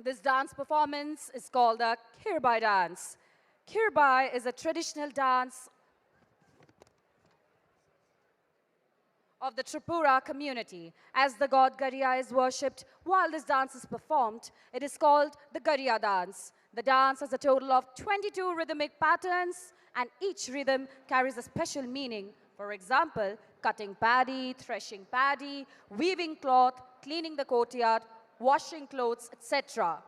This dance performance is called the Kirbai dance. Kirbai is a traditional dance of the Tripura community. As the god Gariya is worshipped while this dance is performed, it is called the Gariya dance. The dance has a total of 22 rhythmic patterns, and each rhythm carries a special meaning. For example, cutting paddy, threshing paddy, weaving cloth, cleaning the courtyard, washing clothes, etc.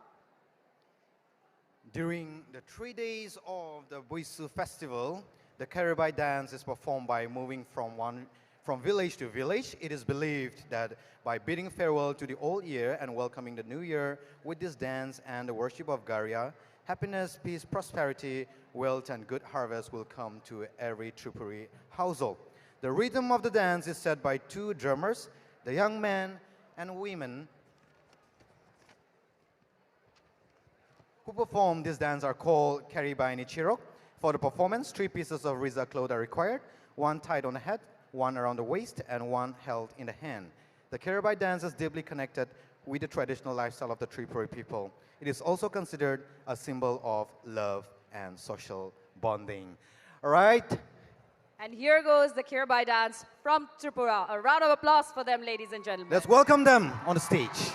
During the 3 days of the Buisu festival, the Karibai dance is performed by moving from village to village. It is believed that by bidding farewell to the old year and welcoming the new year with this dance and the worship of Gariya, happiness, peace, prosperity, wealth, and good harvest will come to every Tripuri household. The rhythm of the dance is set by two drummers, the young men and women who perform this dance are called Karibai Nichirok. For the performance, 3 pieces of Riza cloth are required, one tied on the head, one around the waist, and one held in the hand. The Karibai dance is deeply connected with the traditional lifestyle of the Tripuri people. It is also considered a symbol of love and social bonding. All right? And here goes the Kirbai dance from Tripura. A round of applause for them, ladies and gentlemen. Let's welcome them on the stage.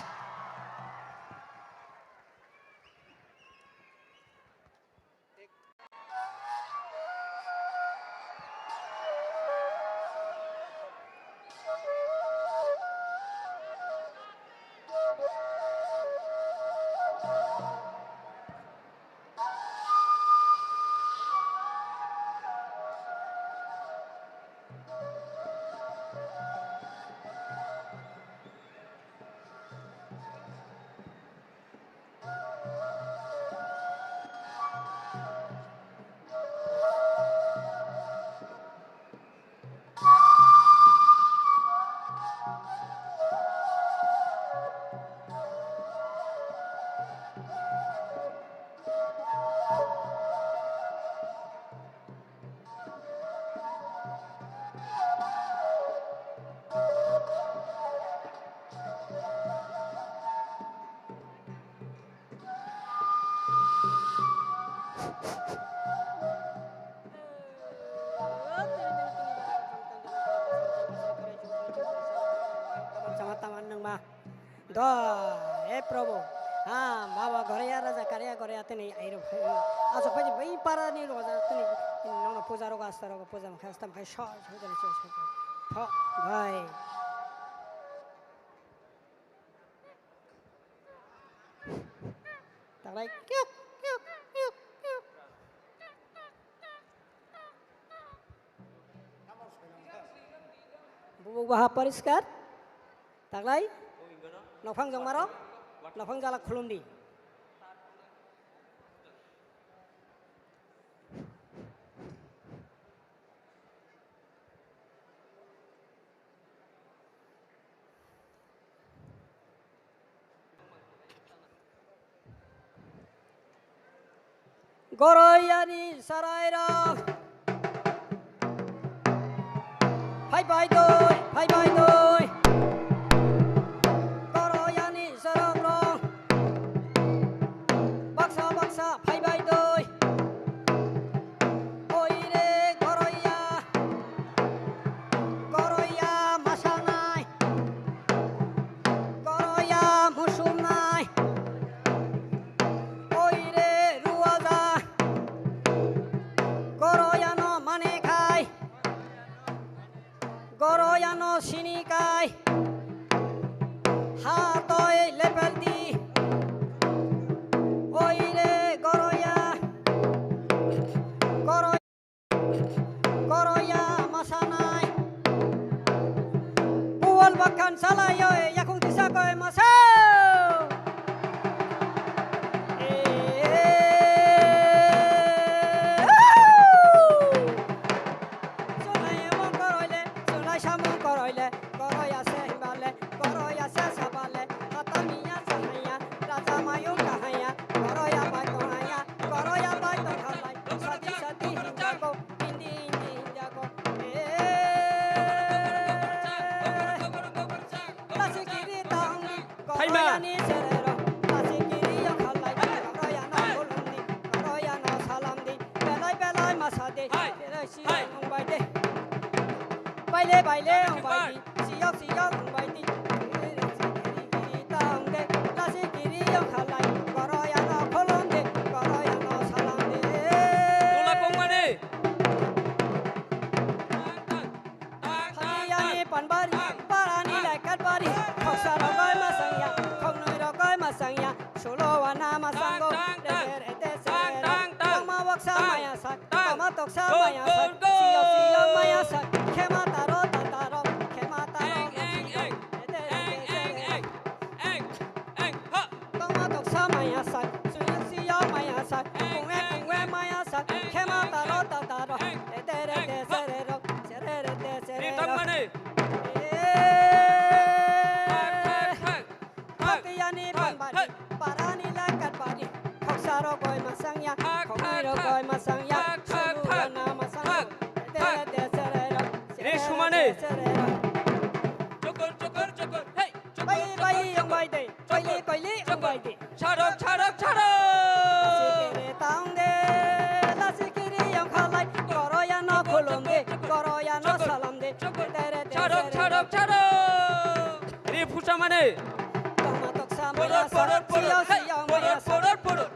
Prabhu. Baba Goria Raja Karia Goria Tini, as a very parani was a non of Puzaro Gastaro, Puzam Castam, I shot with the church. Bye. Like, Bubaha Pariskar, Taglai, Nofang Jamaro, Nofang Jala Kulundi. Goroyani Saraira. Bye bye doy, bye bye doy. Goroyani Sarabro. Baksa baksa, bye bye doy. Oire Goroya. Goroya Masanai. Goroya Musunai. Oire Ruaza. Goroyano Manekai. Goroyano Shinikai. Hatoi Lepeldi. Oire Goroya. Goroya Masanai. Puan Bakan Salayo Yakung Tisako Masao. Siyo ông bài đi. Bài lê ông bài đi. Siyo ông bài đi. Tông đi. La si kiri ông khá lại. Goro ya nó khô lông đi. Goro ya nó xa lông đi. Tula kong mani. Hati ya ni pan bari. Para ni lại cắt bari. Khóc xa đó coi mà sang ya. Không nơi đó coi mà sang ya. Solo wa na mà sang go. Tama wak sa maya sak. Tama tok sa maya sak. Siyo maya sak. Kema taro tataro. Kema taro. Tama tok sa maya sak. Siyo maya sak. Kungwe maya sak. Kema taro tataro. Ni tang mani. Hakiyani pan bari. Parani lakat bari. Khoksaro goy masang ya. Khokiro goy masang ya. Sulu na masang. Ni sumane. Cukur. Hey. Bay yang bay de. Bay yang bay de. Charok. Sikiri taung de. La sikiri yang khalai. Goro ya no khulum de. Goro ya no salam de. Charok. Ni pusa mani. Tama tok sa maya sa. Siyo maya sa. Porot.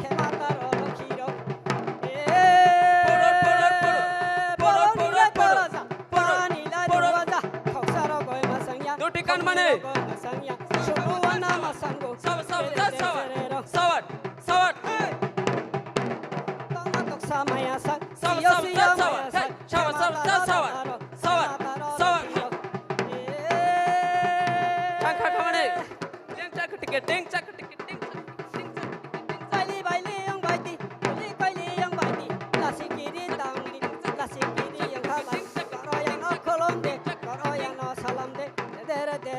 Kemataro lokiro. Parani la ruwaza. Khoksaro goy masang ya. Dutikan mani. Masang ya. Sulu na masango. Sawat. Tama tok sa maya sa. Sawat. Siyo maya sa. Sawat. Tangka kamane. Ding cak tiket. Baili yang baiti. Baili yang baiti. La sikiri taung di. La sikiri yang khalai. Goro yang no kolom de. Goro yang no salam de.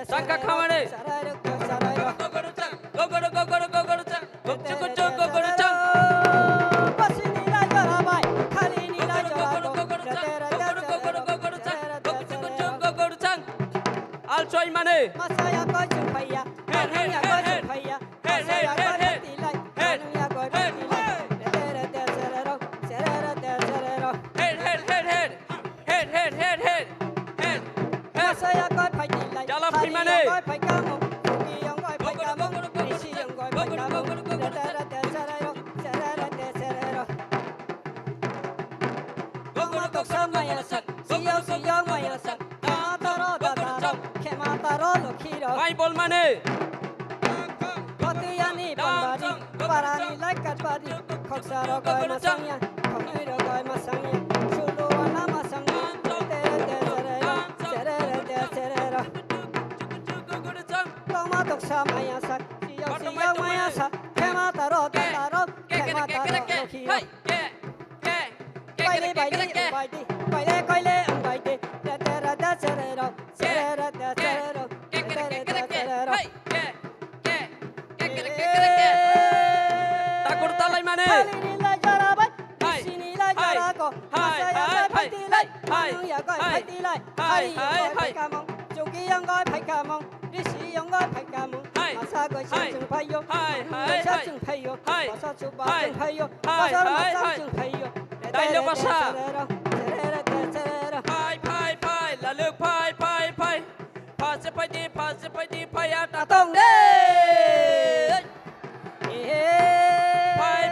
Tangka kamane. Sarairo. Gogorucang. Pasini la jara bai. Khali ni la jara go. Gogorucang. Alcoy mani. Masaya ko chuphaiya. Manuya ko chuphaiya. Masaya ko tilai. Manuya ko tilai. Serero. Head. Masaya ko phai tilai. Jala phai mane. Ko phai kamo. Ki yang ko phai kamo. Risi yang ko phai kamo. Serero. Tama tok sa maya sak. Siyo maya sak. Kemataro tataro. Kemataro lokiro. Mai bol mani. Kotiyani pambari. Parani lakat bari. Khoksaro goy masangya. Khokiro goy masangya. Sulu wana masangya. Serero. Tama tok sa maya sak. Siyo maya sak. Kemataro tataro. Kemataro lokiro. Baile ang baiti. Serero. Takur talay mani. Kali nila jara bai. Sini la jara ko. Masaya ko phai tilai. Manuya ko phai tilai. Hari ko phai kamong. Jogi yang ko phai kamong. Risi yang ko phai kamong. Masa ko chung phai yo. Masa chung phai yo. Masa chuba chung phai yo. Masa chung phai yo. Serero. Phai. Laluk phai. Phase phai di phai ata Tong de. Phai.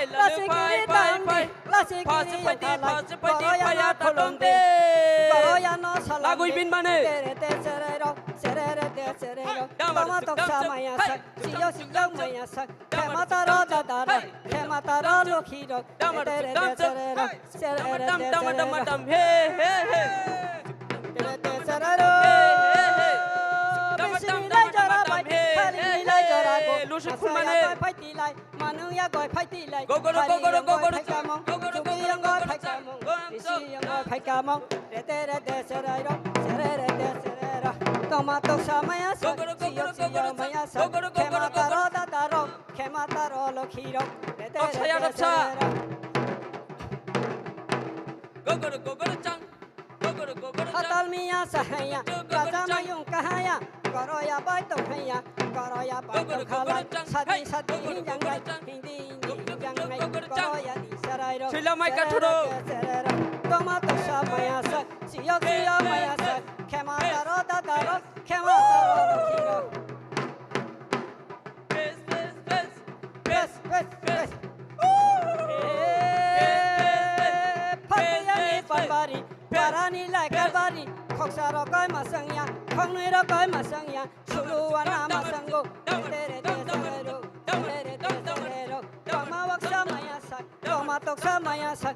Laluk phai. Phase phai di phai ata tong de. Lagu ibin mani. Tama tok sa maya sak. Siyo maya sak. Kemataro tataro. Kemataro lokiro. Dam. Hey. Lusuk pun mana? Manuya goy phai tilai. Gogoro. Jogi yang goy phai kamong. Risi yang goy phai kamong. Serero. Tama tok sa maya sak. Siyo maya sak. Kemataro tataro. Kemataro lokiro. Gogoro. Hatal miya sahaya. Raja mayung kahaya. Goro ya bai tong haya. Goro ya bai tong khalai. Sadi hinjang gai. Hindi yang nai koro ya di sarai ro Sila mai ka thuro toma to sa maya sa siyo siyo maya sa khema taro khema taro khiro Bes Phayani pambari parani lai karbari khoksaro koi masangya khongnui ro koi masangya suluwana masango tere te sarero tere te sarero kama waksa maya sak kama toksa maya sak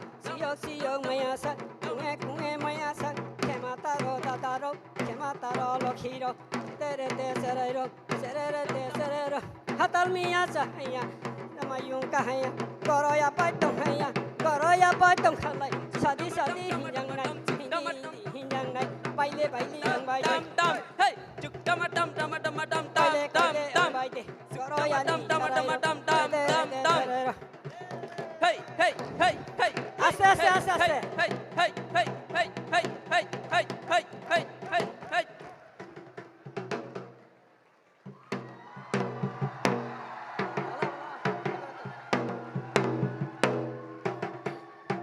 siyo maya sak kunge maya sak kema taro lokhiro tere te sarero hatal miya sahaya namayung kahaya koroya paitong haya koroya paitong khalai sadi hinjang nai baile yang baile Dam dam hey juk dam dam dam dam dam dam dam baile koroya dam dam dam dam dam hey ase hey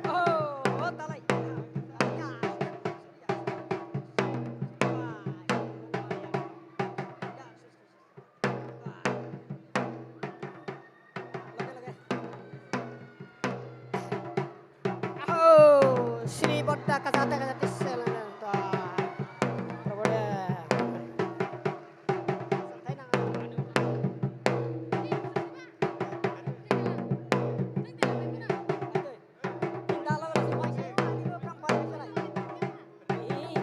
oh talai oh Sri Bodda kata selana ta prabode santai na indalo semua saya kali orang pada selai ini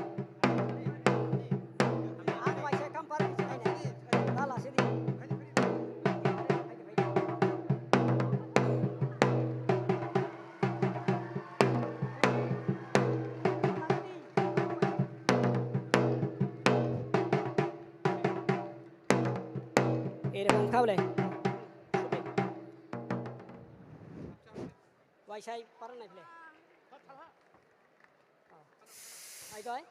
ang mai saya kampar selai ni dala sini এরকম খাবলে ওয়াইসাই পারে নাই ফেলে I কয়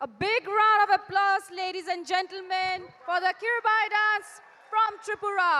A big round of applause, ladies and gentlemen, for the Kirabai dance from Tripura.